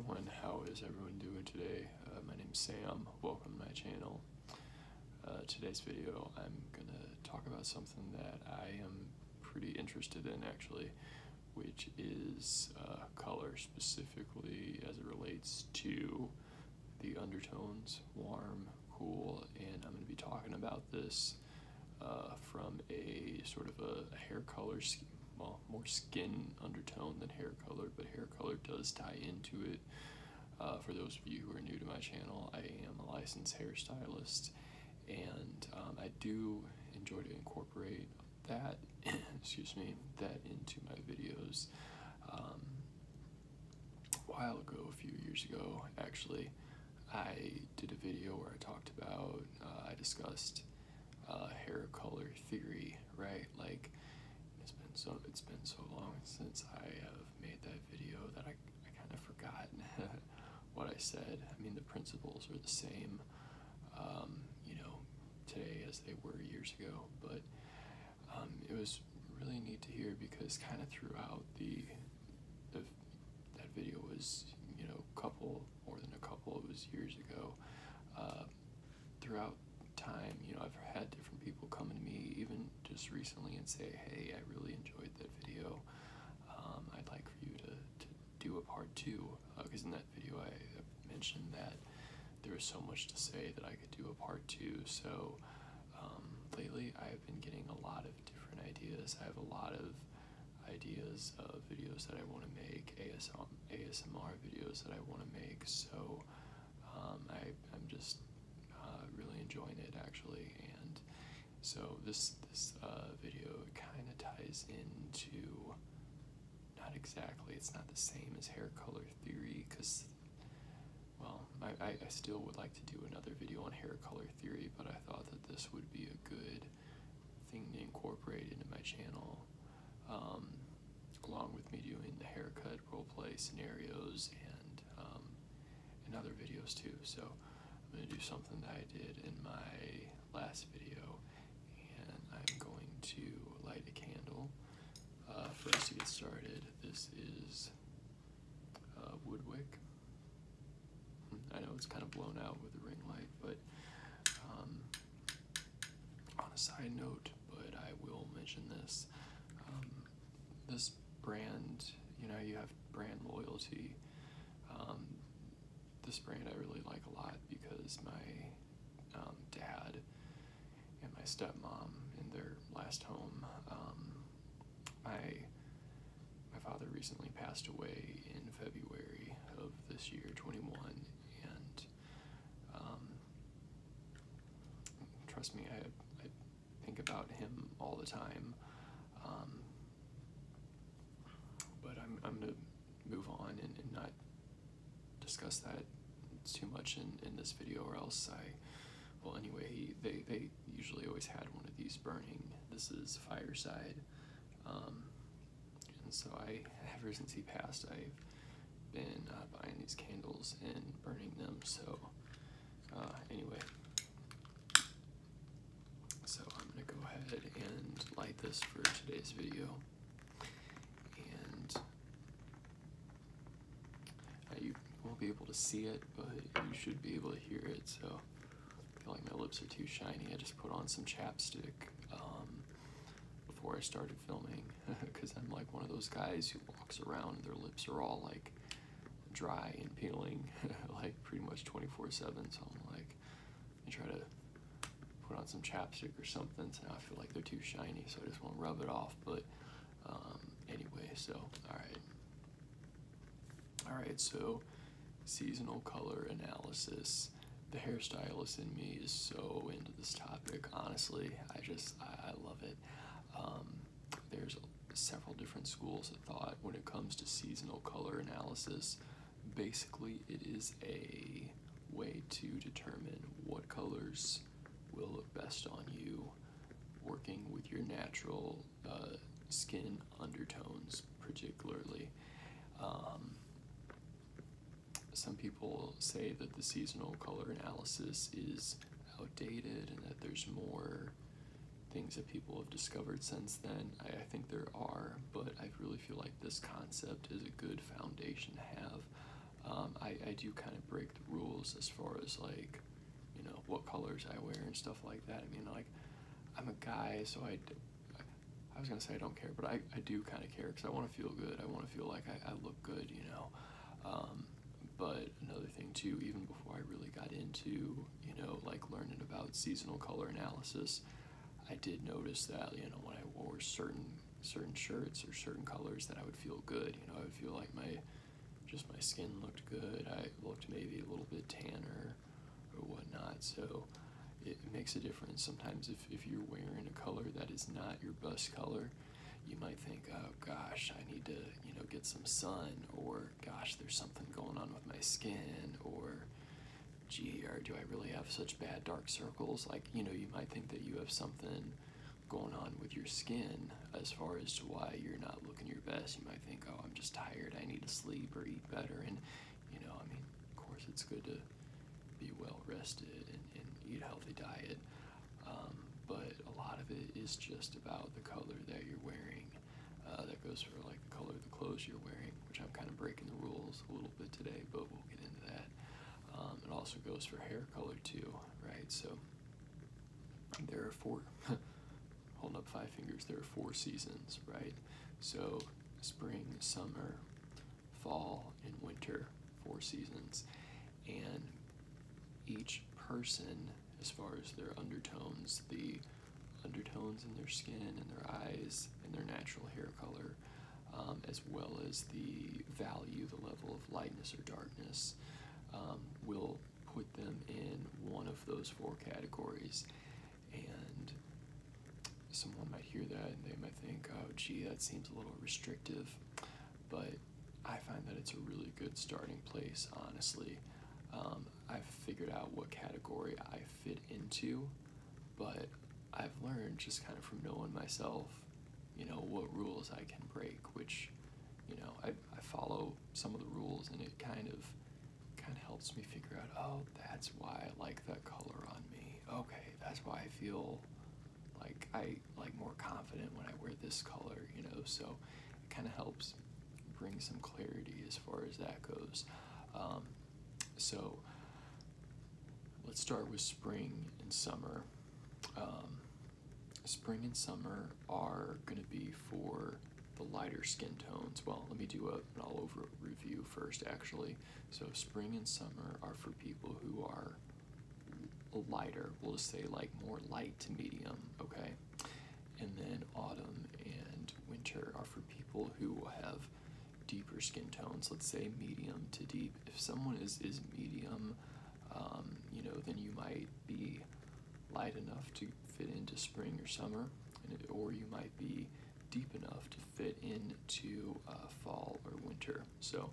everyone, how is everyone doing today? My name's Sam, welcome to my channel. Today's video I'm going to talk about something that I am pretty interested in actually, which is color, specifically as it relates to the undertones, warm, cool, and I'm going to be talking about this from a sort of a hair color scheme. Well, more skin undertone than hair color, but hair color does tie into it. For those of you who are new to my channel, I am a licensed hairstylist, and I do enjoy to incorporate that, excuse me, that into my videos. A while ago, a few years ago, actually, I did a video where I talked about, I discussed hair color theory, right? Like, it's been so long since I have made that video that I kind of forgot what I said. I mean, the principles are the same, today as they were years ago, but it was really neat to hear because kind of throughout that video was, more than a couple, it was years ago, throughout time, I've had different people come to me even just recently and say, hey, I really enjoyed that video. I'd like for you to do a part 2, because in that video I mentioned that there was so much to say that I could do a part 2. So lately I've been getting a lot of different ideas. I have a lot of ideas of videos that I want to make, ASMR videos that I want to make, so I'm just really enjoying it actually. And so this video kind of ties into, not exactly, it's not the same as hair color theory, because, well, I still would like to do another video on hair color theory, but I thought that this would be a good thing to incorporate into my channel, along with me doing the haircut roleplay scenarios and other videos too. So I'm going to do something that I did in my last video, and I'm going to light a candle for us to get started. This is wood wick. I know it's kind of blown out with the ring light, but on a side note, but I will mention this. This brand, you have brand loyalty. This brand I really like a lot because my dad and my stepmom in their last home, my father recently passed away in February of this year, 21, and trust me, I think about him all the time, but I'm going to move on and not discuss that too much in this video, or else well, anyway, they usually always had one of these burning. This is fireside, and so ever since he passed, I've been buying these candles and burning them. So anyway, so I'm gonna go ahead and light this for today's video, and you won't be able to see it, but you should be able to hear it. So I feel like my lips are too shiny. I just put on some chapstick before I started filming, because I'm like one of those guys who walks around and their lips are all like dry and peeling like pretty much 24/7. So I'm like, I try to put on some chapstick or something, so now I feel like they're too shiny, so I just want to rub it off. But anyway, so all right, so seasonal color analysis. The hairstylist in me is so into this topic. Honestly, I love it. There's several different schools of thought when it comes to seasonal color analysis. Basically, it is a way to determine what colors will look best on you, working with your natural skin undertones particularly. Some people say that the seasonal color analysis is outdated and that there's more things that people have discovered since then. I think there are, but I really feel like this concept is a good foundation to have. I do kind of break the rules as far as like, you know, what colors I wear and stuff like that. I mean, like, I'm a guy, so I was gonna say I don't care, but I do kind of care because I want to feel good. I want to feel like I look good, you know. But another thing too, even before I really got into, you know, like learning about seasonal color analysis, I did notice that, you know, when I wore certain shirts or certain colors, that I would feel good. You know, I would feel like my skin looked good. I looked maybe a little bit tanner or whatnot. So it makes a difference. Sometimes if you're wearing a color that is not your best color, you might think, oh gosh, I need to, you know, get some sun, or gosh, there's something going on with my skin, or gee, or do I really have such bad dark circles? Like, you know, you might think that you have something going on with your skin as far as to why you're not looking your best. You might think, oh, I'm just tired, I need to sleep or eat better. And, you know, I mean, of course it's good to be well rested and eat a healthy diet. But a lot of it is just about the color that you're wearing. That goes for like the color of the clothes you're wearing, which I'm kind of breaking the rules a little bit today, but we'll get into that. It also goes for hair color too, right? So there are four, holding up 5 fingers, there are 4 seasons, right? So spring, summer, fall, and winter, 4 seasons. And each person, as far as their undertones, the undertones in their skin and their eyes and their natural hair color, as well as the value, the level of lightness or darkness, will put them in one of those 4 categories. And someone might hear that and they might think, oh gee, that seems a little restrictive, but I find that it's a really good starting place, honestly. I've figured out what category I fit into, but I've learned just kind of from knowing myself, you know, what rules I can break, which, you know, I follow some of the rules, and it kind of helps me figure out, oh, that's why I like that color on me. Okay, that's why I feel like I more confident when I wear this color, you know, so it kind of helps bring some clarity as far as that goes. So let's start with spring and summer. Spring and summer are going to be for the lighter skin tones. Well, let me do an all-over review first, actually. So spring and summer are for people who are lighter. We'll just say like more light to medium, okay? And then autumn and winter are for people who have deeper skin tones. Let's say medium to deep. If someone is medium, you know, then you might be light enough to fit into spring or summer, or you might be deep enough to fit into fall or winter. So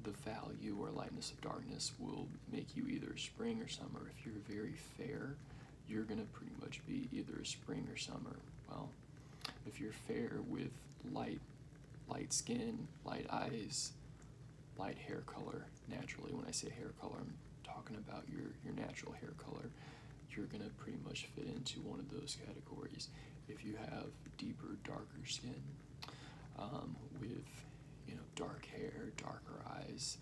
the value or lightness of darkness will make you either spring or summer. If you're very fair, you're going to pretty much be either spring or summer. Well, if you're fair with light skin, light eyes, light hair color, naturally, when I say hair color, I'm talking about your natural hair color, you're going to pretty much fit into one of those categories. If you have deeper, darker skin, with, you know, dark hair, darker eyes,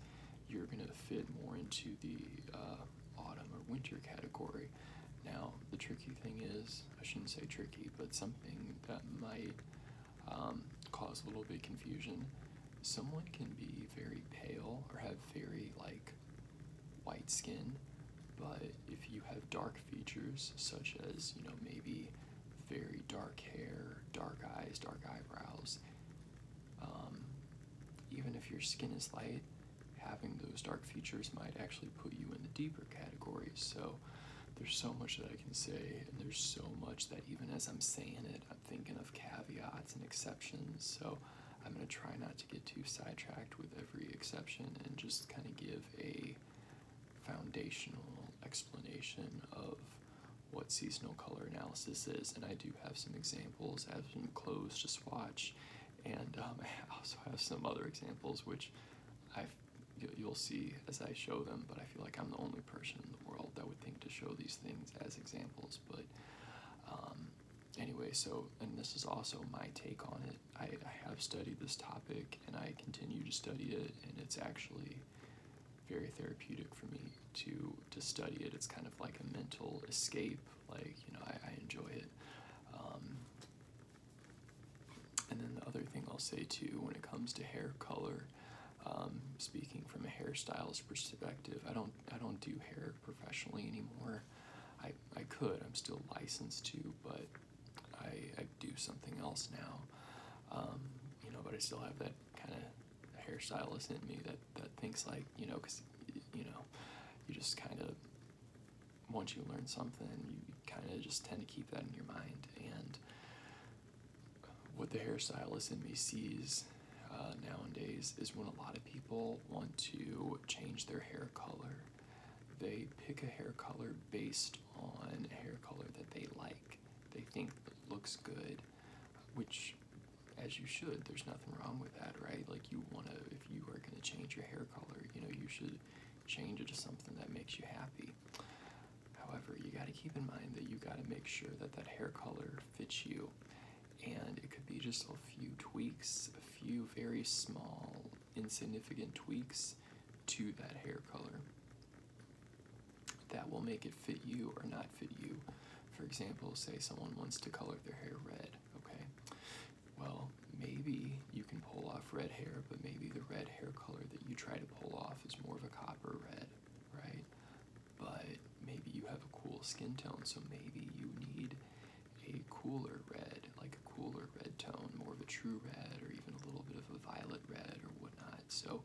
you're going to fit more into the autumn or winter category. Now, the tricky thing is, I shouldn't say tricky, but something that might cause a little bit confusion. Someone can be very pale or have very like white skin, but if you have dark features such as, you know, maybe very dark hair, dark eyes, dark eyebrows, even if your skin is light, having those dark features might actually put you in the deeper categories. So there's so much that I can say, and there's so much that even as I'm saying it, I'm thinking of caveats and exceptions. So I'm going to try not to get too sidetracked with every exception and just kind of give a foundational explanation of what seasonal color analysis is. And I do have some examples. I have some clothes to swatch, and I also have some other examples which you'll see as I show them, but I feel like I'm the only person in the world that would think to show these things as examples. But anyway, so, and this is also my take on it. I have studied this topic, and I continue to study it, and it's actually very therapeutic for me to study it. It's kind of like a mental escape. Like, you know, I enjoy it. And then the other thing I'll say too, when it comes to hair color, speaking from a hairstylist perspective, I don't do hair professionally anymore. I could, I'm still licensed to, but I do something else now. You know, but I still have that kind of hairstylist in me that thinks like, you know, because, you know, you just kind of, once you learn something, you kind of just tend to keep that in your mind. And what the hairstylist in me sees nowadays is when a lot of people want to change their hair color, they pick a hair color based on a hair color that they like. They think looks good, which, as you should, there's nothing wrong with that, right? Like, you want to, if you are going to change your hair color, you know, you should change it to something that makes you happy. However, you got to keep in mind that you got to make sure that that hair color fits you. And it could be just a few tweaks, a few very small, insignificant tweaks to that hair color that will make it fit you or not fit you. For example, say someone wants to color their hair red, okay? Well, maybe you can pull off red hair, but maybe the red hair color that you try to pull off is more of a copper red, right? But maybe you have a cool skin tone, so maybe you need a cooler red, like a cooler red tone, more of a true red, or even a little bit of a violet red or whatnot. So,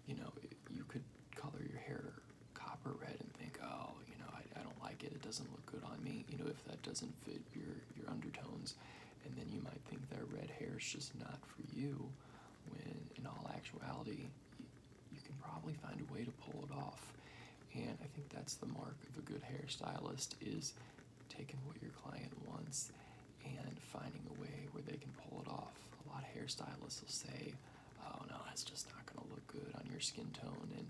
you know, you could color your hair copper red and think, oh, you know, I don't like it, it doesn't look good on me, you know, if that doesn't fit your undertones. And then you might think that red hair is just not for you, when in all actuality, you can probably find a way to pull it off. And I think that's the mark of a good hairstylist, is taking what your client wants and finding a way where they can pull it off. A lot of hairstylists will say, oh no, it's just not going to look good on your skin tone. And,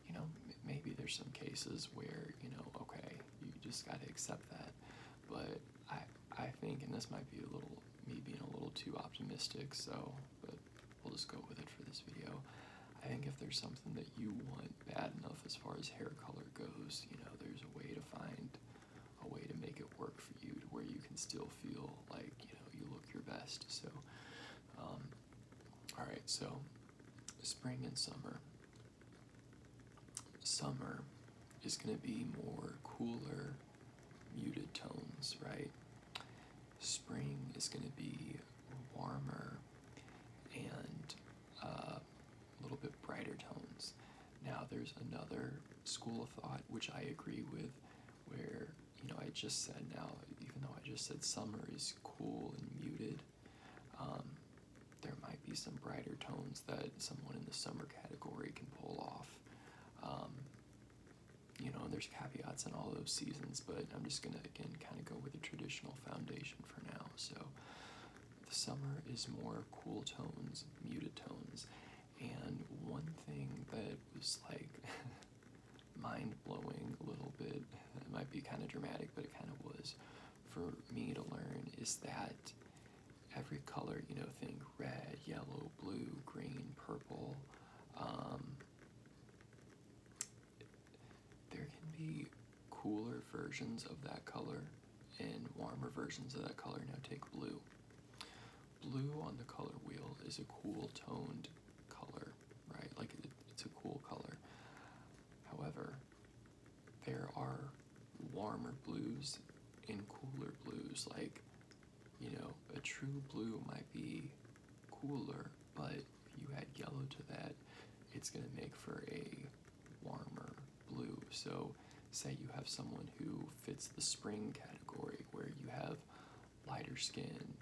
you know, maybe there's some cases where, you know, okay, you just got to accept that. But I think, and this might be a little, me being a little too optimistic, so, but we'll just go with it for this video. I think if there's something that you want bad enough as far as hair color goes, you know, there's a way to find a way to make it work for you, to where you can still feel like, you know, you look your best. So, all right, so spring and summer. Summer is going to be more cooler, muted tones, right? Spring is going to be warmer and a little bit brighter tones. Now, there's another school of thought which I agree with, where, you know, I just said, now, even though I just said summer is cool and muted, there might be some brighter tones that someone in the summer category can pull off. You know, and there's caveats in all those seasons, but I'm just going to, again, kind of go with the traditional foundation for now. So the summer is more cool tones, muted tones. And one thing that was like mind-blowing a little bit, it might be kind of dramatic, but it kind of was for me to learn, is that every color, you know, think red, yellow, blue, green, purple, there can be cooler versions of that color and warmer versions of that color. Now take blue. Blue on the color wheel is a cool toned color, right? Like, it's a cool color. However, there are warmer blues and cooler blues. Like, you know, a true blue might be cooler, but if you add yellow to that, it's going to make for a warmer blue. So say you have someone who fits the spring category, where you have lighter skin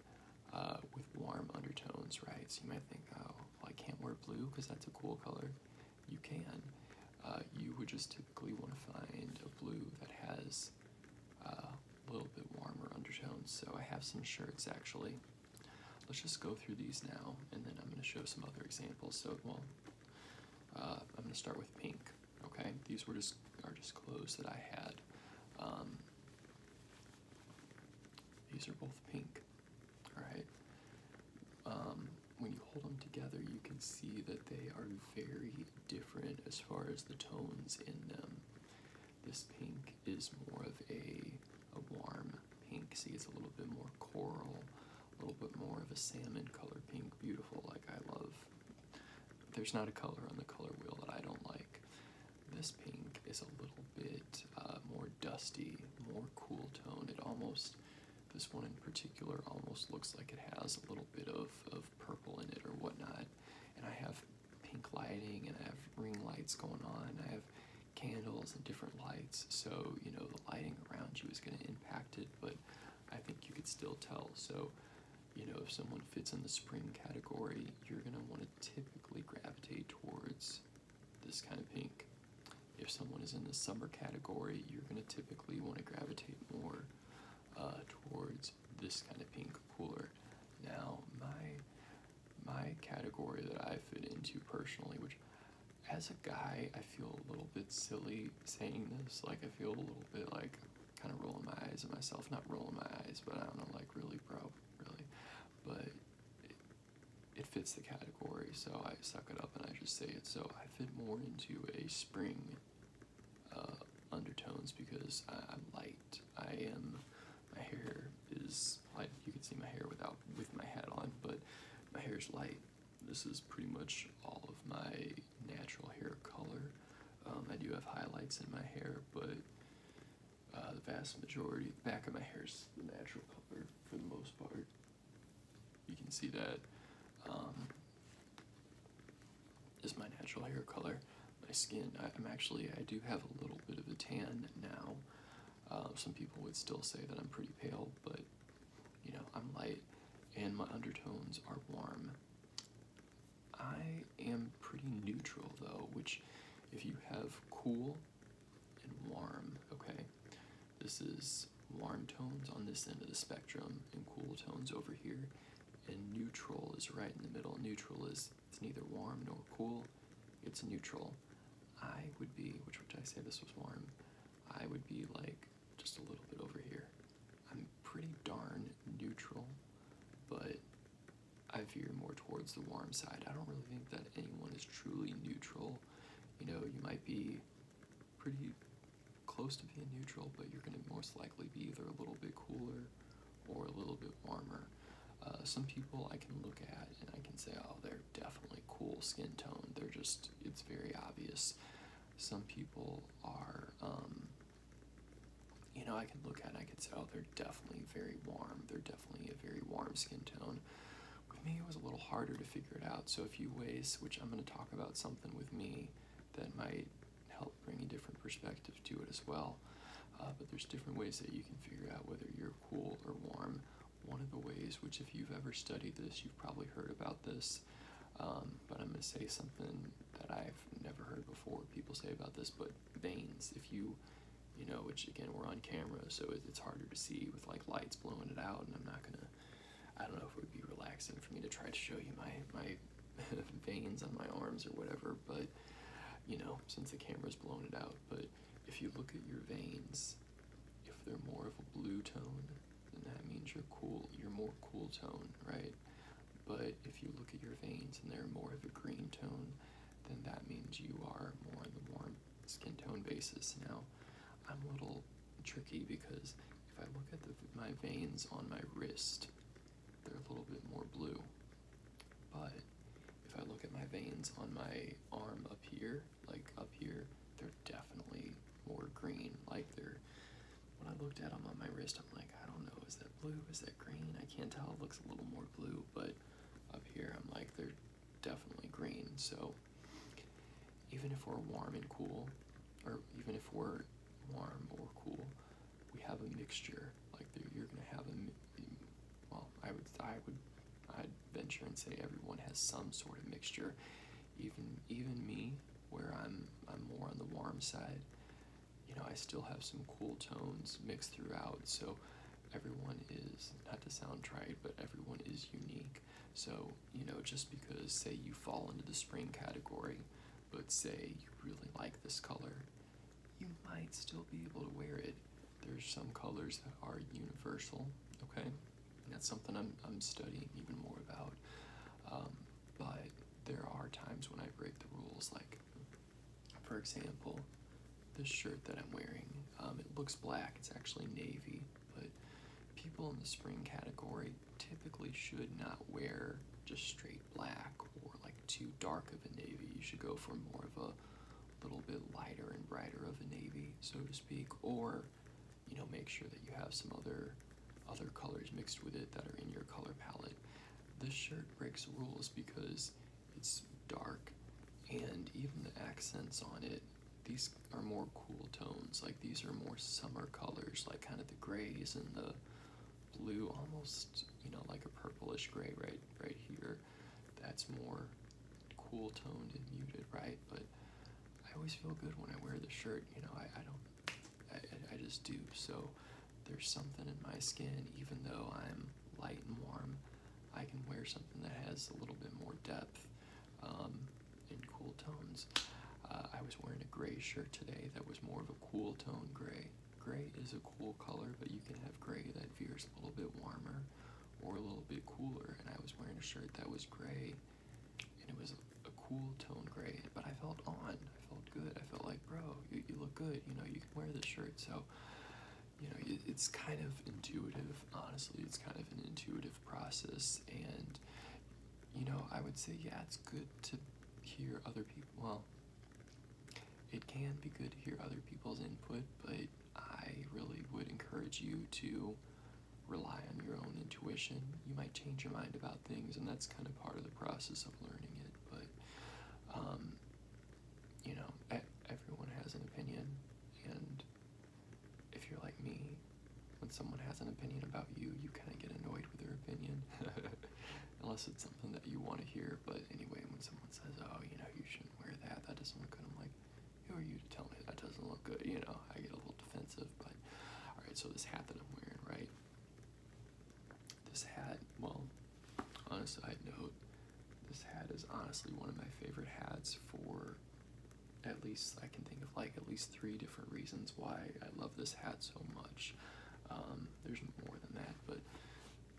with warm undertones, right? So you might think, oh, well, I can't wear blue because that's a cool color. You can. You would just typically want to find a blue that has a little bit warmer undertones. So I have some shirts, actually. Let's just go through these now, and then I'm going to show some other examples. So, well, I'm going to start with pink. Okay, these are just clothes that I had. these are both pink, alright? When you hold them together, you can see that they are very different as far as the tones in them. This pink is more of a warm pink. See, it's a little bit more coral, a little bit more of a salmon color pink, beautiful, like I love. There's not a color on the color wheel that I don't like. This pink is a little bit more dusty, more cool tone. It almost, this one in particular, almost looks like it has a little bit of purple in it or whatnot. And I have pink lighting, and I have ring lights going on. I have candles and different lights, so you know the lighting around you is going to impact it, but I think you could still tell. So you know, if someone fits in the spring category, you're going to want to typically gravitate towards this kind of pink. If someone is in the summer category, you're going to typically want to gravitate more towards this kind of pink, cooler. Now, my category that I fit into personally, which as a guy, I feel a little bit silly saying this. Like, I feel a little bit like kind of rolling my eyes at myself. Not rolling my eyes, but I don't know, like, really, bro, really. But it fits the category, so I suck it up and I just say it. So I fit more into a spring undertones because I'm light. My hair is light. You can see my hair with my hat on, but my hair is light. This is pretty much all of my natural hair color. I do have highlights in my hair, but the vast majority, the back of my hair is the natural color for the most part. You can see that is my natural hair color. My skin, I do have a little bit of a tan now. Some people would still say that I'm pretty pale, but you know, I'm light, and my undertones are warm. I am pretty neutral though, which if you have cool and warm, okay, this is warm tones on this end of the spectrum and cool tones over here, and neutral is right in the middle. Neutral is, it's neither warm nor cool, it's neutral. I would be, which would I say this was warm? I would be like just a little bit over here. I'm pretty darn neutral, but I veer more towards the warm side. I don't really think that anyone is truly neutral. You know, you might be pretty close to being neutral, but you're going to most likely be either a little bit cooler or a little bit warmer. Some people I can look at and I can say, oh, they're definitely cool skin tone. They're just, it's very obvious. Some people are, you know, I can look at and I can say, oh, they're definitely very warm. They're definitely a very warm skin tone. With me, it was a little harder to figure it out. So a few ways, which I'm going to talk about something with me that might help bring a different perspective to it as well. But there's different ways that you can figure out whether you're cool or warm. One of the ways, which if you've ever studied this, you've probably heard about this, but I'm going to say something that I've never heard before people say about this, but veins. If you know, which again, we're on camera, so it's harder to see with like lights blowing it out, and I'm not going to, I don't know if it would be relaxing for me to try to show you my veins on my arms or whatever, but you know, since the camera's blown it out. But if you look at your veins, if they're more of a blue tone, then that means you're cool, you're more cool tone, right? But if you look at your veins and they're more of a green tone, then that means you are more on the warm skin tone basis. Now, I'm a little tricky because if I look at my veins on my wrist, they're a little bit more blue. But if I look at my veins on my arm up here, they're definitely more green. Like when I looked at them on my wrist, I'm like, I don't know, is that blue, is that green? I can't tell, it looks a little more blue, but up here, I'm like, they're definitely green. So even if we're warm and cool, or even if we're warm or cool, we have a mixture. Like you're gonna have well, I'd venture and say everyone has some sort of mixture. Even me, where I'm more on the warm side, you know, I still have some cool tones mixed throughout. So everyone is, not to sound trite, but everyone is unique. So, you know, just because, say, you fall into the spring category, but say you really like this color, you might still be able to wear it. There's some colors that are universal. okay? And that's something I'm studying even more about. But there are times when I break the rules, like, for example, this shirt that I'm wearing, it looks black, it's actually navy, but people in the spring category typically should not wear just straight black or like too dark of a navy. You should go for more of a little bit lighter and brighter of a navy, so to speak, or, you know, make sure that you have some other colors mixed with it that are in your color palette. This shirt breaks rules because it's dark, and even the accents on it, these are more cool tones. Like, these are more summer colors, like kind of the grays and the blue, almost, you know, like a purplish gray right here. That's more cool toned and muted, right? But I always feel good when I wear the shirt, you know. I just do. So there's something in my skin, even though I'm light and warm, I can wear something that has a little bit more depth and cool tones. I was wearing a gray shirt today that was more of a cool tone gray. Gray is a cool color, but you can have gray that veers a little bit warmer or a little bit cooler. And I was wearing a shirt that was gray, and it was a cool tone gray, but I felt on. I felt good. I felt like, bro, you look good. You know, you can wear this shirt. So, you know, it's kind of intuitive. Honestly, it's kind of an intuitive process. And, you know, I would say, yeah, it's good to hear other people. Well, it can be good to hear other people's input, but I really would encourage you to rely on your own intuition. You might change your mind about things, and that's kind of part of the process of learning it. But, you know, everyone has an opinion, and if you're like me, when someone has an opinion about you, you kind of get annoyed with their opinion, unless it's something that you want to hear. But anyway, when someone says, oh, you know, you shouldn't wear that, that doesn't look good, I'm like, who are you to tell me that doesn't look good? You know, I get a little defensive. But all right, so this hat that I'm wearing, right? This hat, well, on a side note, this hat is honestly one of my favorite hats for, at least I can think of like at least 3 different reasons why I love this hat so much. There's more than that, but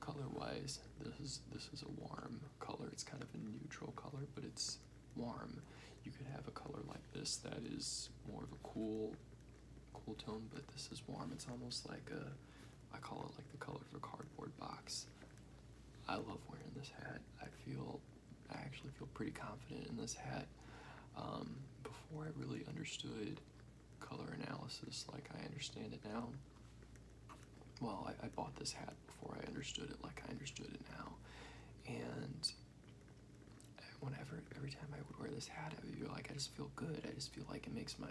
color-wise, this is a warm color. It's kind of a neutral color, but it's warm. You could have a color like this that is more of a cool tone, but this is warm. It's almost like I call it like the color of a cardboard box. I love wearing this hat. I actually feel pretty confident in this hat. Before I really understood color analysis like I understand it now, well, I bought this hat before I understood it like I understood it now, and every time I would wear this hat, I would be like, I just feel good. I just feel like it makes my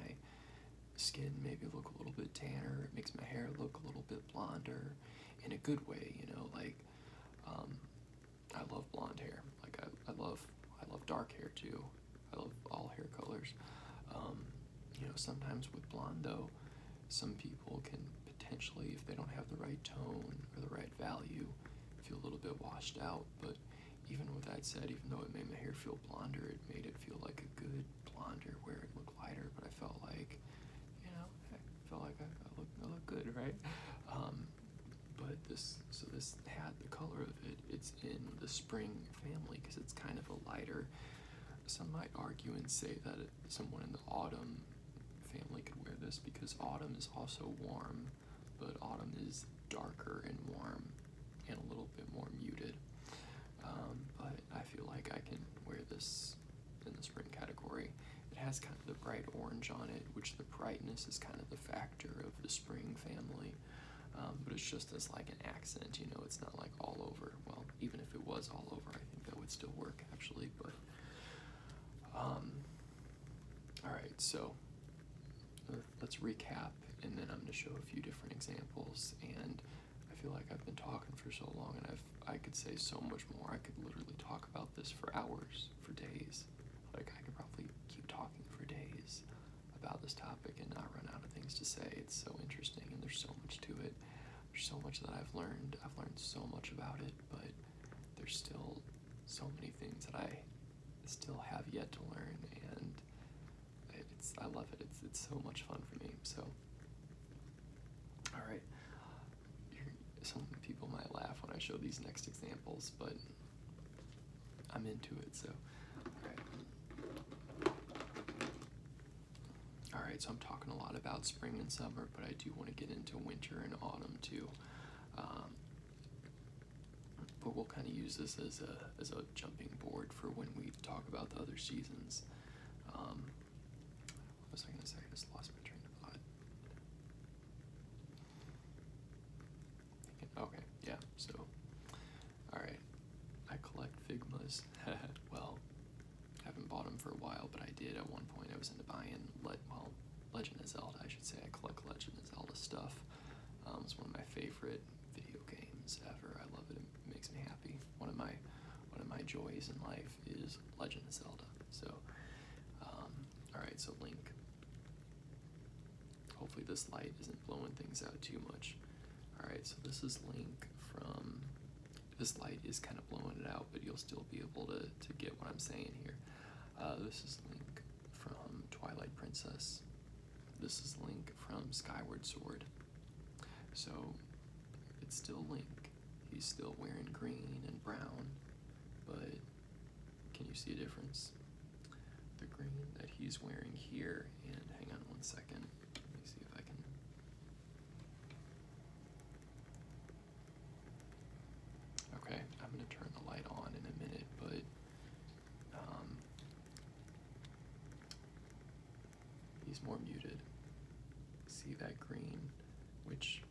skin maybe look a little bit tanner. It makes my hair look a little bit blonder, in a good way, you know. Like, I love blonde hair. Like, I love dark hair too. I love all hair colors. You know, sometimes with blonde though, some people can potentially, if they don't have the right tone or the right value, feel a little bit washed out. But even with that said, even though it made my hair feel blonder, it made it feel like a good blonder where it looked lighter, but I felt like, you know, I felt like I look good, right? But this hat, the color of it, it's in the spring family because it's kind of a lighter. Some might argue and say that someone in the autumn family could wear this because autumn is also warm, but autumn is darker and warm and a little bit more muted. But I feel like I can wear this in the spring category. It has kind of the bright orange on it, which the brightness is kind of the factor of the spring family. But it's just as like an accent, you know, it's not like all over. Well, even if it was all over, I think that would still work actually. But all right, so let's recap, and then I'm going to show a few different examples. And I feel like I've been talking for so long, and I could say so much more. I could literally talk about this for hours, for days. Like, I could probably keep talking for days about this topic and not run out of things to say. It's so interesting, and there's so much to it. There's so much that I've learned. I've learned so much about it, but there's still so many things that I still have yet to learn, and I love it. It's so much fun for me. So, all right. Some people might laugh when I show these next examples, but I'm into it, so. Alright, so I'm talking a lot about spring and summer, but I do want to get into winter and autumn too. But we'll kind of use this as a jumping board for when we talk about the other seasons. What was I going to say? I just lost my train of thought. Okay, yeah, so, alright, I collect Figmas. Well, I haven't bought them for a while, but I did at one point. I was into buying, Legend of Zelda, I should say. I collect Legend of Zelda stuff. It's one of my favorite video games ever. I love it. It makes me happy. One of my joys in life is Legend of Zelda. So, alright, so Link. Hopefully this light isn't blowing things out too much. Alright, so this is Link from, this light is kind of blowing it out, but you'll still be able to get what I'm saying here. This is Link from Twilight Princess. This is Link from Skyward Sword. So, it's still Link. He's still wearing green and brown, but can you see a difference? The green that he's wearing here, and hang on one second, let me see if I can. Okay, I'm gonna turn the light on in a minute, but he's more muted. See that green, which,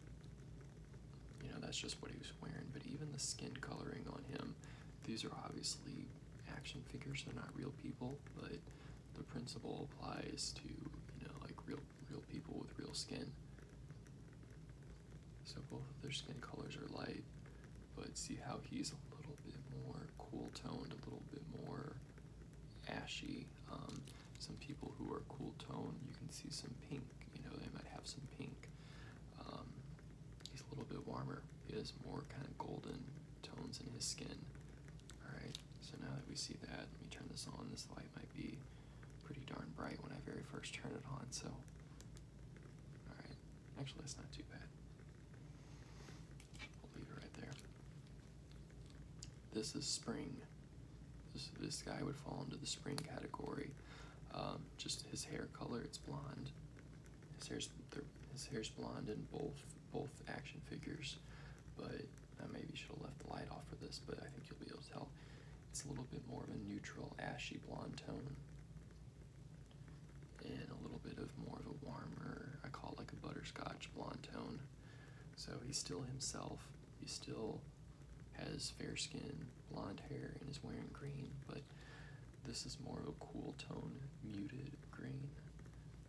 you know, that's just what he was wearing, but even the skin coloring on him, these are obviously action figures, they're not real people, but the principle applies to, you know, like real people with real skin. So both of their skin colors are light, but see how he's a little bit more cool toned, a little bit more ashy. Some people who are cool toned, you can see some pink, you know, they might have some pink. He's a little bit warmer. He has more kind of golden tones in his skin. Alright, so now that we see that, let me turn this on. This light might be pretty darn bright when I very first turn it on, so. Alright, actually that's not too bad. We'll leave it right there. This is spring. This guy would fall into the spring category. Just his hair color, it's blonde. His hair's blonde in both action figures, but I maybe should have left the light off for this, but I think you'll be able to tell. It's a little bit more of a neutral, ashy blonde tone, and a little bit of more of a warmer, I call it like a butterscotch blonde tone. So he's still himself. He still has fair skin, blonde hair, and is wearing green, but this is more of a cool tone, muted green.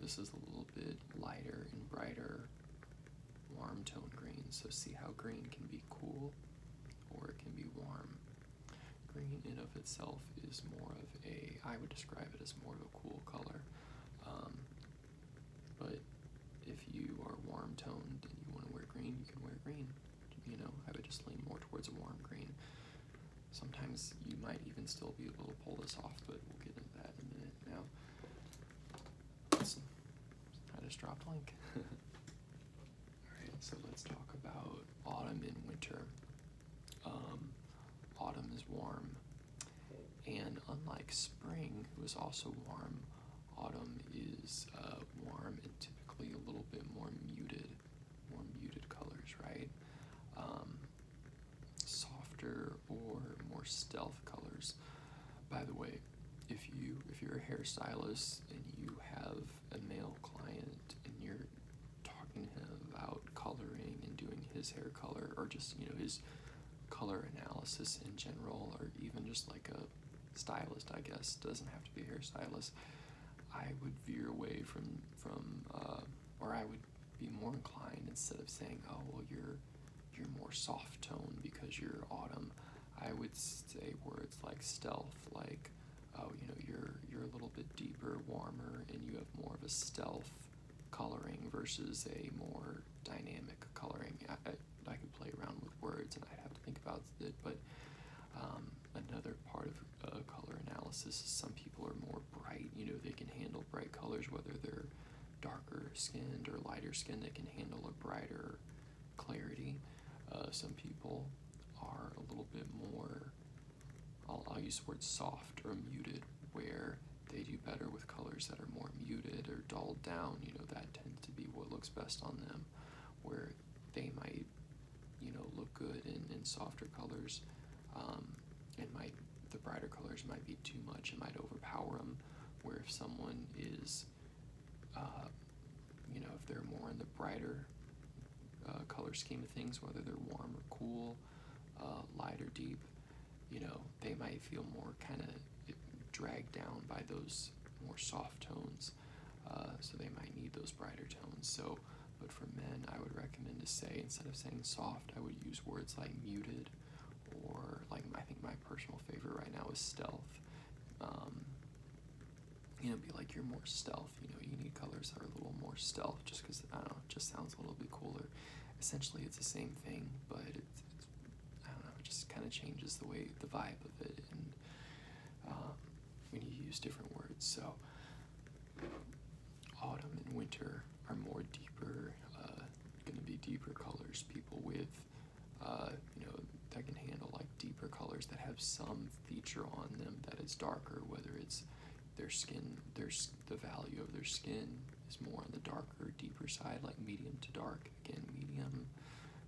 This is a little bit lighter and brighter, warm tone green. So see how green can be cool, or it can be warm. Green in of itself is more of a, I would describe it as more of a cool color. But if you are warm toned and you want to wear green, you can wear green. You know, I would just lean more towards a warm green. Sometimes you might even still be able to pull this off, but we'll get into that in a minute. Now, I just dropped Link. Alright, so let's talk about autumn and winter. Autumn is warm, and unlike spring, it was also warm, autumn is warm and typically a little bit more muted colors, right? Softer or more stealth colors. By the way, if you're a hairstylist and you have a male client and you're talking to him about coloring and doing his hair color, or just, you know, his color analysis in general, or even just like a stylist, I guess, doesn't have to be a hairstylist, I would veer away from or I would be more inclined, instead of saying, oh, well, you're more soft tone because you're autumn, I would say words like stealth, like, oh, you know, you're a little bit deeper, warmer, and you have more of a stealth coloring versus a more dynamic coloring. I could play around with words and I'd have to think about it, but another part of color analysis is some people are more bright, you know, they can handle bright colors, whether they're darker skinned or lighter skinned, they can handle a brighter clarity. Some people are a little bit more, I'll use the word soft or muted, where they do better with colors that are more muted or dulled down. That tends to be what looks best on them, where they might, look good in softer colors. The brighter colors might be too much, it might overpower them, where if someone is, if they're more in the brighter color scheme of things, whether they're warm or cool, light or deep, they might feel more kind of dragged down by those more soft tones, so they might need those brighter tones. But for men, I would recommend to say, instead of saying soft, I would use words like muted, or like, I think my personal favorite right now is stealth. Be like, you're more stealth. You need colors that are a little more stealth, just because, I don't know, it just sounds a little bit cooler. Essentially, it's the same thing, but it's I don't know, it just kind of changes the vibe of it, and when you use different words. So, autumn and winter are more deeper, going to be deeper colors. People with, that can handle like deeper colors that have some feature on them that is darker, whether it's their skin, the value of their skin is more on the darker, deeper side, like medium to dark. Again,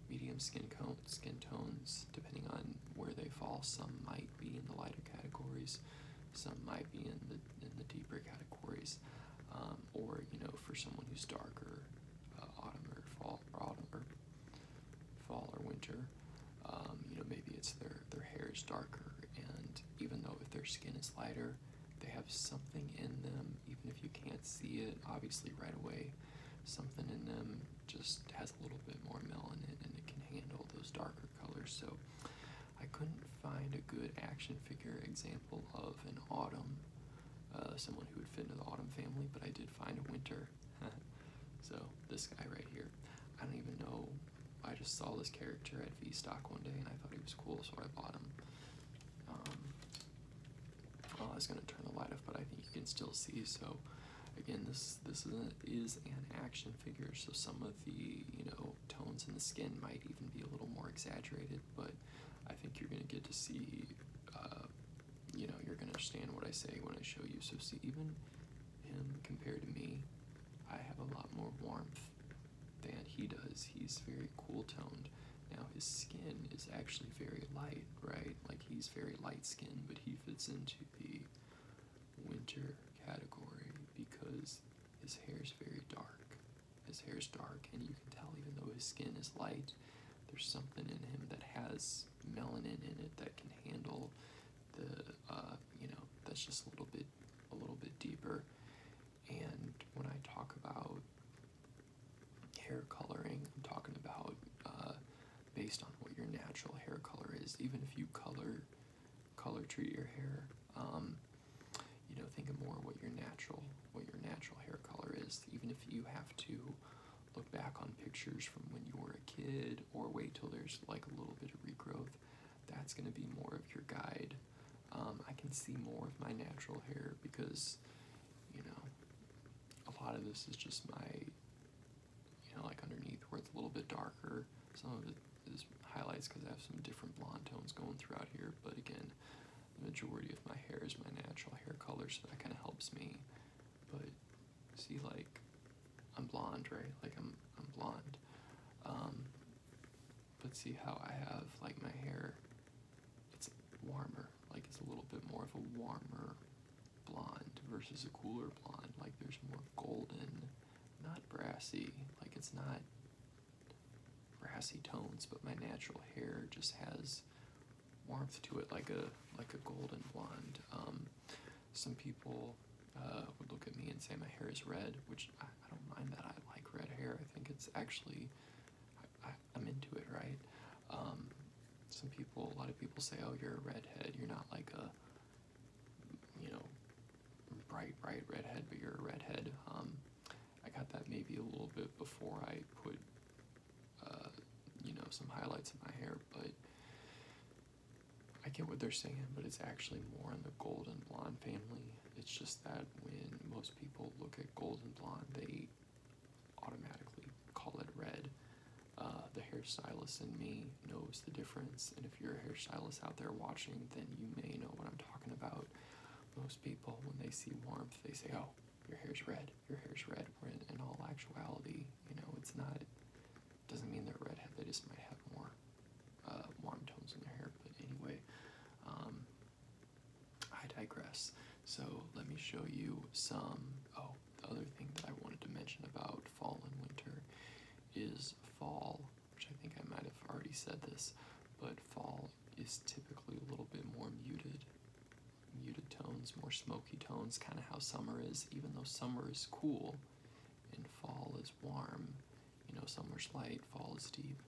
medium skin tones, depending on where they fall. Some might be in the lighter categories, some might be in the deeper categories, or for someone who's darker, autumn or fall or winter, maybe it's their hair is darker, and even though if their skin is lighter, they have something in them, even if you can't see it obviously right away, something in them just has a little bit more melanin, and it can handle those darker colors. So I couldn't find a good action figure example of an autumn, someone who would fit into the autumn family, but I did find a winter. So this guy right here, I don't even know, I just saw this character at V-Stock one day and I thought he was cool, so I bought him. I was going to turn the light off, but I think you can still see. So again, this is an action figure, so some of the tones in the skin might even be a little more exaggerated, but I think you're going to get to see, you're going to understand what I say when I show you. So see, even him compared to me, I have a lot more warmth than he does. He's very cool toned. Now his skin is actually very light, right? Like, he's very light skinned, but he fits into the winter category because his hair is very dark. His hair is dark, and you can tell even though his skin is light, there's something in him that has melanin in it that can handle the, that's just a little bit deeper. And when I talk about hair coloring, I'm talking about based on what your natural hair color is. Even if you color treat your hair, think of more what your natural hair color is. Even if you have to look back on pictures from when you were a kid, or wait till there's like a little bit of regrowth, that's going to be more of your guide. I can see more of my natural hair because, a lot of this is just my, like underneath where it's a little bit darker. Some of it is highlights because I have some different blonde tones going throughout here, but again, the majority of my hair is my natural hair color, so that kind of helps me. But see, like, I'm blonde, right? Like, I'm blonde. But see how I have, like, my hair, it's warmer. Like, it's a little bit more of a warmer blonde versus a cooler blonde. Like, there's more golden, not brassy. Like, it's not brassy tones, but my natural hair just has warmth to it, like a golden blonde. Some people would look at me and say my hair is red, which I don't mind that. I like red hair. I think it's actually, I'm into it, right? A lot of people say, oh, you're a redhead. You're not like a, bright redhead, but you're a redhead. I got that maybe a little bit before I put, some highlights in my hair, but I get what they're saying, but it's actually more in the golden blonde family. It's just that when most people look at golden blonde, they automatically call it red. the hairstylist in me knows the difference, and if you're a hairstylist out there watching, then you may know what I'm talking about. Most people, when they see warmth, they say, oh, your hair's red, your hair's red, where in all actuality, you know, it's not, it doesn't mean they're redhead, they just might have more warm tones in their hair. But anyway, I digress. So let me show you some, oh, the other thing that I wanted to mention about fall and winter is fall, which I think I might have already said this, but fall is typically a little bit more muted tones, more smoky tones, kind of how summer is, even though summer is cool and fall is warm. You know, summer's light, fall is deep.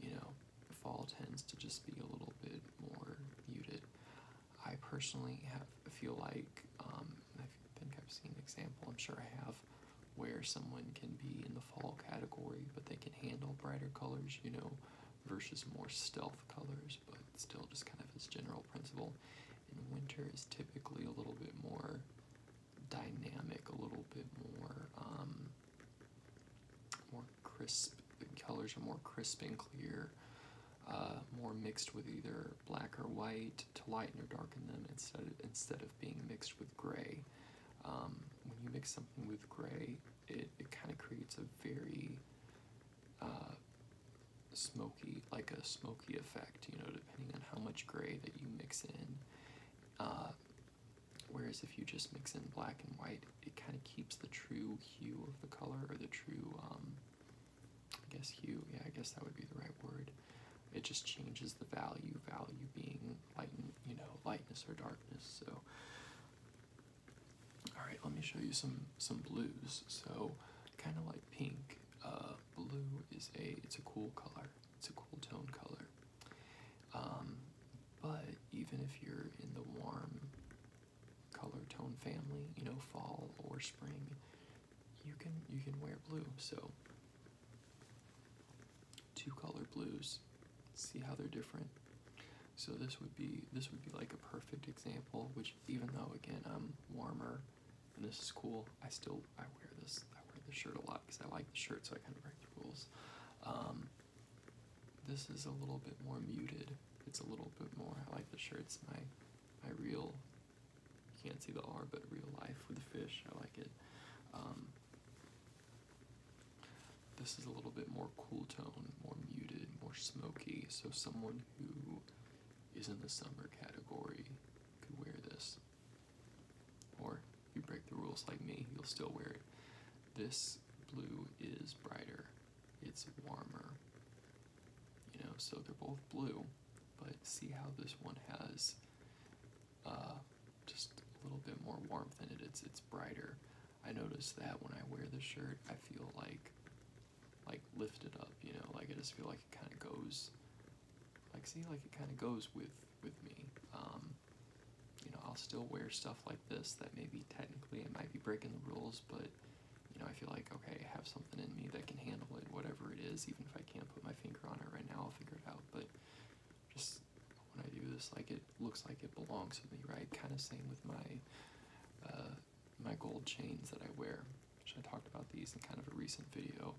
You know, fall tends to just be a little bit more muted. I personally feel like, I think I've seen an example, I'm sure I have, where someone can be in the fall category, but they can handle brighter colors, you know, versus more stealth colors, but still just kind of as general principle. And winter is typically a little bit more dynamic, a little bit more crisp. The colors are more crisp and clear, more mixed with either black or white to lighten or darken them instead of being mixed with gray. When you mix something with gray, it kind of creates a very smoky, like a smoky effect, you know, depending on how much gray that you mix in. Whereas if you just mix in black and white, it kind of keeps the true hue of the color, or the true, I guess hue, yeah, I guess that would be the right word. It just changes the value being lightness or darkness. So, alright, let me show you some blues. So, kind of like pink, blue is it's a cool color. It's a cool tone color. But even if you're in the warm color tone family, you know, fall or spring, you can wear blue. So, two color blues. See how they're different. So this would be like a perfect example, which even though again I'm warmer and this is cool, I wear this shirt a lot because I like the shirt, so I kind of break the rules. This is a little bit more muted. It's a little bit more, I like the shirts, my real, you can't see the R, but real life with the fish, I like it. This is a little bit more cool tone, more muted, more smoky, so someone who is in the summer category could wear this. Or if you break the rules like me, you'll still wear it. This blue is brighter, it's warmer, you know, so they're both blue, but see how this one has just a little bit more warmth in it, it's brighter. I notice that when I wear this shirt, I feel like lifted up, you know, like I just feel like it kind of goes, like it kind of goes with me. You know, I'll still wear stuff like this that maybe technically it might be breaking the rules, but you know, I feel like, okay, I have something in me that can handle it, whatever it is, even if I can't put my finger on it right now, I'll figure it out. But just when I do this, like, it looks like it belongs with me, right? Kind of same with my gold chains that I wear, which I talked about these in kind of a recent video.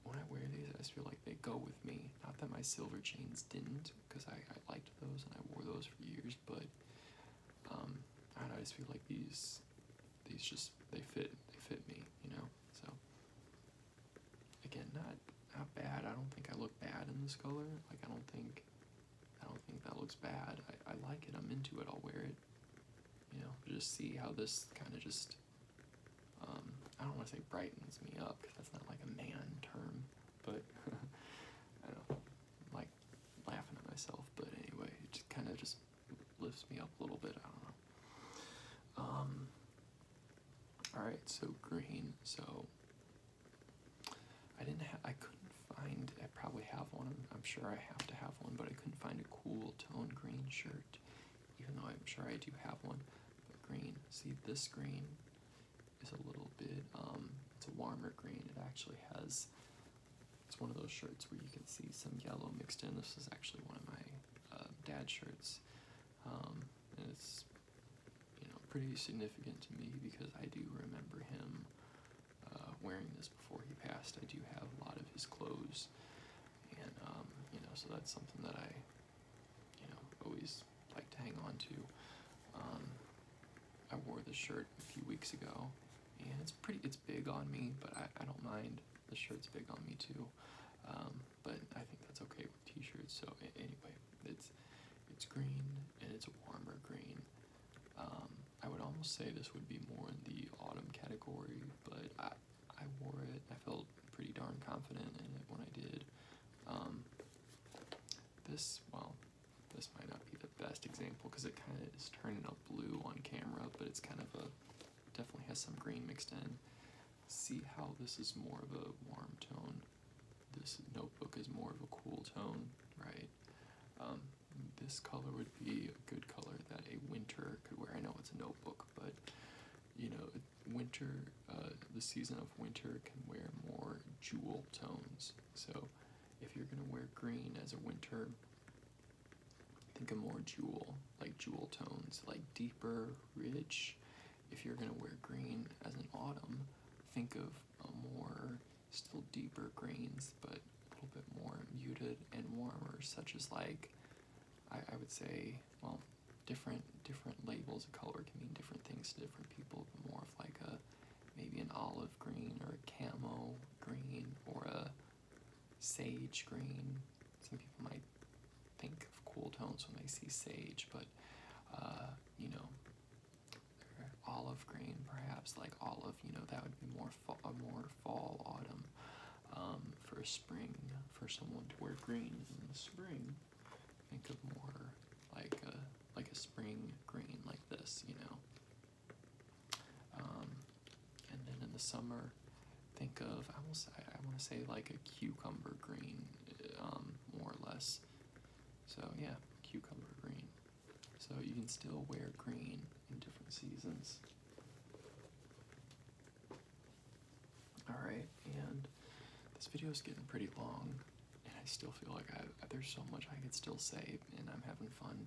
When I wear these, I just feel like they go with me. Not that my silver chains didn't, because I liked those and I wore those for years, but I don't know, I just feel like these just, they fit me, you know. So again, not bad. I don't think I look bad in this color. Like, I don't think that looks bad. I like it, I'm into it, I'll wear it. You know, just see how this kind of just, I don't want to say brightens me up, because that's not like a man term, but I don't know, I'm like laughing at myself, but anyway, it just kind of just lifts me up a little bit, I don't know. Alright, so green, so I couldn't find, I probably have one, I'm sure I have to have one, but I couldn't find a cool tone green shirt, even though I'm sure I do have one. But green, see, this green is a little bit, it's a warmer green. It actually has, it's one of those shirts where you can see some yellow mixed in. This is actually one of my dad's shirts, and it's, you know, pretty significant to me because I do remember him wearing this before he passed. I do have a lot of his clothes, And, you know, so that's something that I, you know, always like to hang on to. I wore this shirt a few weeks ago, and it's big on me, but I don't mind. The shirt's big on me too. But I think that's okay with t-shirts. So anyway, it's green, and it's a warmer green. I would almost say this would be more in the autumn category, but I wore it. I felt pretty darn confident in it when I did. This might not be the best example because it kind of is turning up blue on camera, but it's kind of definitely has some green mixed in. See how this is more of a warm tone. This notebook is more of a cool tone, right? This color would be a good color that a winter could wear. I know it's a notebook, but you know, winter, the season of winter can wear more jewel tones. So if you're gonna wear green as a winter, think of more jewel tones, like deeper, rich. If you're gonna wear green as an autumn, think of more, still deeper greens, but a little bit more muted and warmer, such as like, I would say, well, different labels of color can mean different things to different people, but more of like maybe an olive green or a camo green or a sage green. Some people might think of cool tones when they see sage, but you know, olive green, perhaps like olive, you know, that would be more fall, autumn. For spring, for someone to wear green in the spring, think of more like a spring green like this, you know. And then in the summer, think of, I want to say like a cucumber green, more or less. So yeah, cucumber green. So you can still wear green in different seasons. Alright, and this video is getting pretty long, and I still feel like there's so much I could still say, and I'm having fun,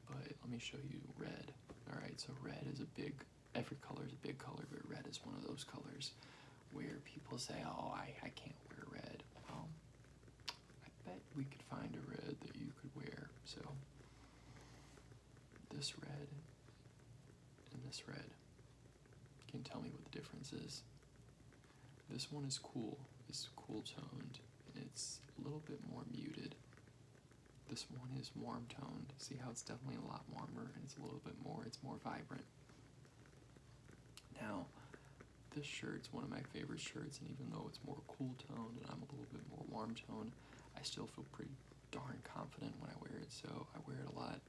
but let me show you red. Alright, so red is every color is a big color, but red is one of those colors where people say, oh, I can't wear red. Well, I bet we could find a red that you could wear. So this red and this red, can you tell me what the difference is? This one is cool, it's cool toned, and it's a little bit more muted. This one is warm toned. See how it's definitely a lot warmer, and it's a little bit more, it's more vibrant. Now, this shirt's one of my favorite shirts, and even though it's more cool toned and I'm a little bit more warm toned, I still feel pretty darn confident when I wear it, so I wear it a lot.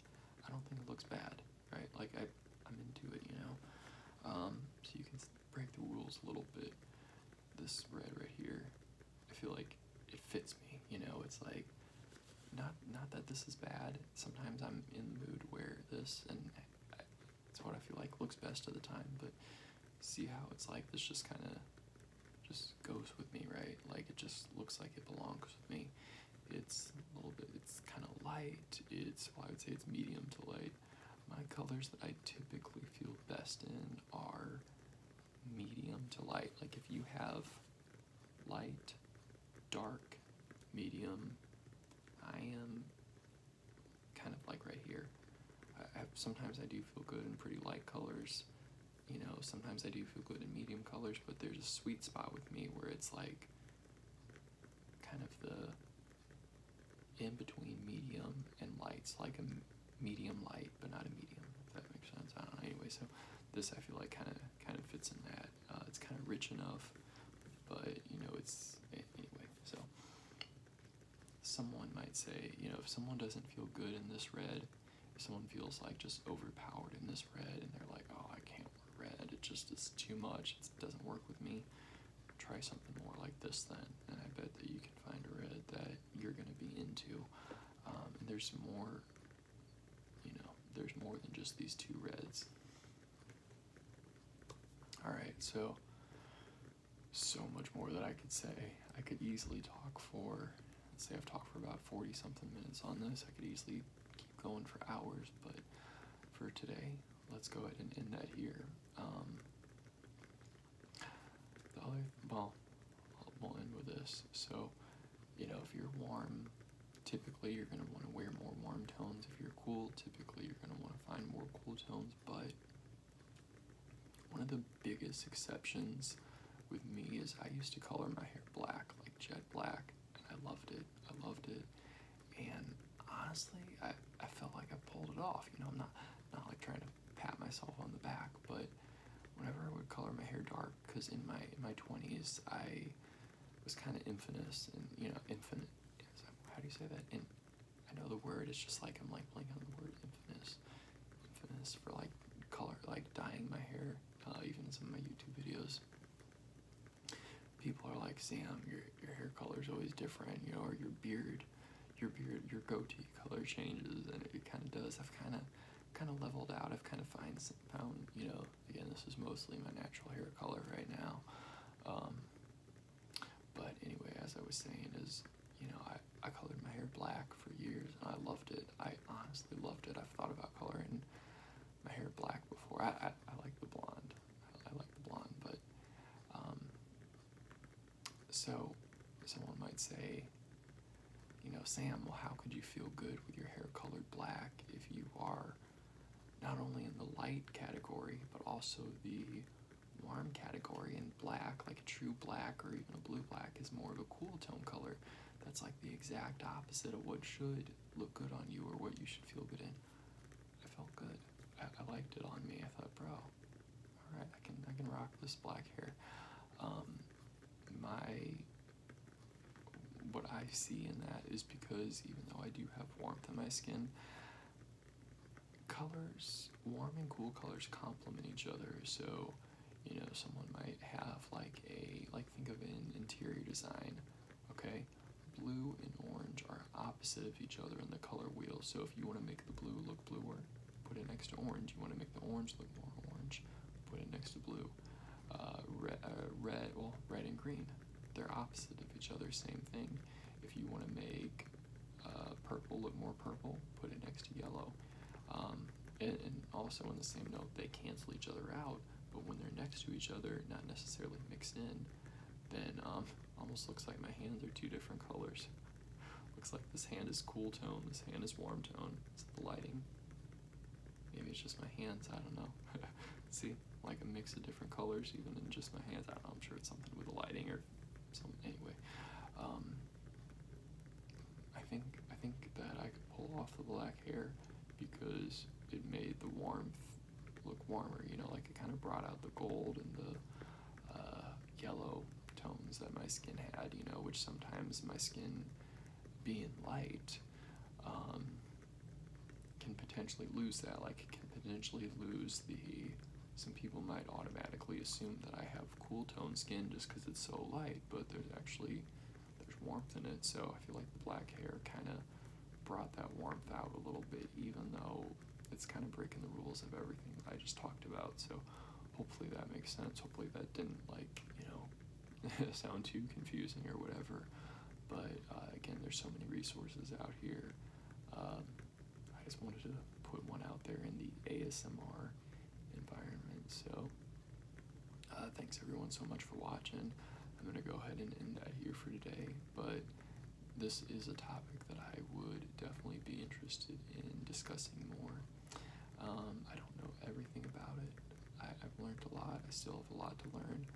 I don't think it looks bad, right? Like, I'm into it, you know? So you can break the rules a little bit. This red right here, I feel like it fits me, you know? It's like, not that this is bad. Sometimes I'm in the mood to wear this, and it's what I feel like looks best at the time, but see how it's like this just kind of just goes with me, right? Like, it just looks like it belongs with me. It's a little bit, it's kind of light. Well, I would say it's medium to light. My colors that I typically feel best in are medium to light. Like, if you have light, dark, medium, I am kind of like right here. Sometimes I do feel good in pretty light colors, you know, sometimes I do feel good in medium colors, but there's a sweet spot with me where it's like kind of the in between medium and lights, like a medium light, but not a medium, if that makes sense. I don't know. Anyway, so this I feel like kind of fits in that. It's kind of rich enough, but you know, it's anyway. So someone might say, you know, if someone doesn't feel good in this red, if someone feels like just overpowered in this red, and they're like, oh, I can't wear red, it just is too much, it doesn't work with me, try something more like this then, and I bet that you can find a red that you're going to be into. And there's more, you know, there's more than just these two reds. Alright, so much more that I could say. I could easily talk for, let's say I've talked for about 40 something minutes on this. I could easily keep going for hours, but for today, let's go ahead and end that here. We'll end with this. So, you know, if you're warm typically you're going to want to wear more warm tones. If you're cool, typically you're going to want to find more cool tones, but one of the biggest exceptions with me is I used to color my hair black, like jet black, and I loved it. And honestly, I felt like I pulled it off. You know, I'm not like trying to pat myself on the back, but whenever I would color my hair dark, because in my 20s I was kind of infamous, and you know, how do you say that? And I know the word, it's just like I'm like blanking on the word infamous for like color, like dyeing my hair, even in some of my YouTube videos. People are like, Sam, your hair color is always different, you know, or your your goatee color changes, and it kind of does. I've kind of leveled out. I've kind of found, you know, again, this is mostly my natural hair color right now. But anyway, as I was saying, is, you know, I colored my hair black for years, and I loved it. I honestly loved it. I've thought about coloring my hair black before. I like the blonde. I like the blonde, but so someone might say, you know, Sam, well, how could you feel good with your hair colored black if you are not only in the light category, but also the warm category? And black, like a true black or even a blue black, is more of a cool tone color. That's like the exact opposite of what should look good on you or what you should feel good in. I felt good. I liked it on me. I thought, bro, all right, I can rock this black hair. What I see in that is because even though I do have warmth in my skin, colors, warm and cool colors complement each other. So, you know, someone might have like think of an interior design, okay? Blue and orange are opposite of each other in the color wheel. So if you want to make the blue look bluer, put it next to orange. You want to make the orange look more orange, put it next to blue. Red and green, they're opposite of each other, same thing. If you want to make purple look more purple, put it next to yellow. And also in the same note, they cancel each other out, but when they're next to each other, not necessarily mixed in, then almost looks like my hands are two different colors. Looks like this hand is cool tone, this hand is warm tone. It's the lighting. Maybe it's just my hands, I don't know. See, like a mix of different colors, even in just my hands. I don't know, I'm sure it's something with the lighting or something. Anyway, I think that I could pull off the black hair because it made the warmth look warmer. You know, like it kind of brought out the gold and the yellow tones that my skin had. You know, which sometimes my skin, being light, can potentially lose that. Like it can potentially lose the. Some people might automatically assume that I have cool tone skin just because it's so light, but there's warmth in it. So I feel like the black hair kind of brought that warmth out a little bit, even though it's kind of breaking the rules of everything that I just talked about. So hopefully that makes sense. Hopefully that didn't, like, you know, sound too confusing or whatever. But again, there's so many resources out here. I just wanted to put one out there in the ASMR environment. So thanks everyone so much for watching. I'm going to go ahead and end that here for today, but this is a topic that I would definitely be interested in discussing more. I don't know everything about it. I've learned a lot. I still have a lot to learn.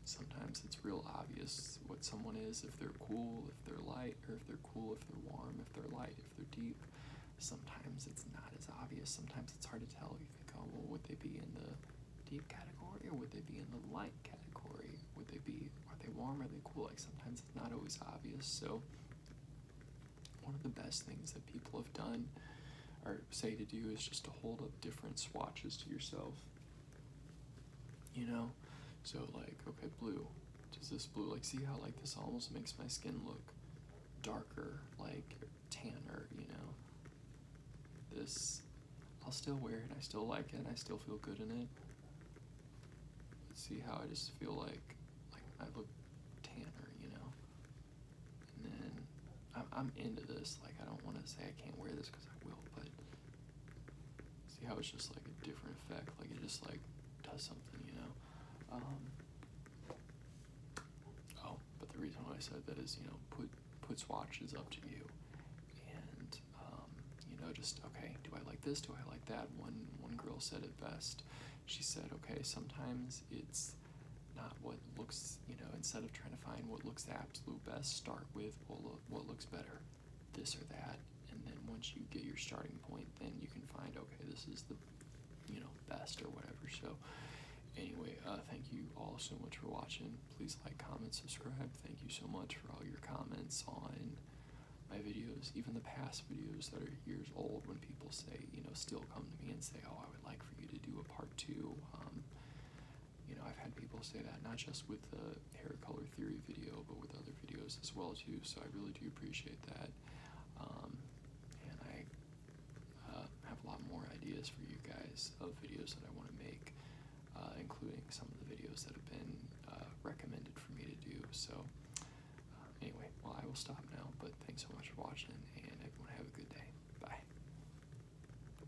Sometimes it's real obvious what someone is, if they're cool, if they're light, or if they're cool, if they're warm, if they're light, if they're deep. Sometimes it's not as obvious. Sometimes it's hard to tell. You think, oh, well, would they be in the deep category, or would they be in the light category? Are they warm, are they cool? Like sometimes it's not always obvious. So one of the best things that people have done or say to do is just to hold up different swatches to yourself. You know? So like, okay, blue. Does this blue, like, see how like this almost makes my skin look darker, like tanner, you know? This, I'll still wear it, I still like it, and I still feel good in it. See how I just feel like I look tanner, you know? And then I'm into this. Like, I don't want to say I can't wear this because I will, but see how it's just like a different effect. Like it just like does something, you know? Oh, but the reason why I said that is, you know, put put swatches up to you, and you know, just, okay, do I like this, do I like that? One girl said it best. She said, okay, sometimes it's not what looks, you know, instead of trying to find what looks the absolute best, start with what looks better, this or that, and then once you get your starting point, then you can find, okay, this is the, you know, best or whatever. So anyway, thank you all so much for watching. Please like, comment, subscribe. Thank you so much for all your comments on my videos, even the past videos that are years old, when people say, you know, still come to me and say, oh, I would like for you to do a part 2. You know, I've had people say that, not just with the hair color theory video, but with other videos as well too, so I really do appreciate that. And I have a lot more ideas for you guys of videos that I want to make, including some of the videos that have been recommended for me to do. So anyway, well, I will stop now, but thanks so much for watching, and everyone have a good day. Bye.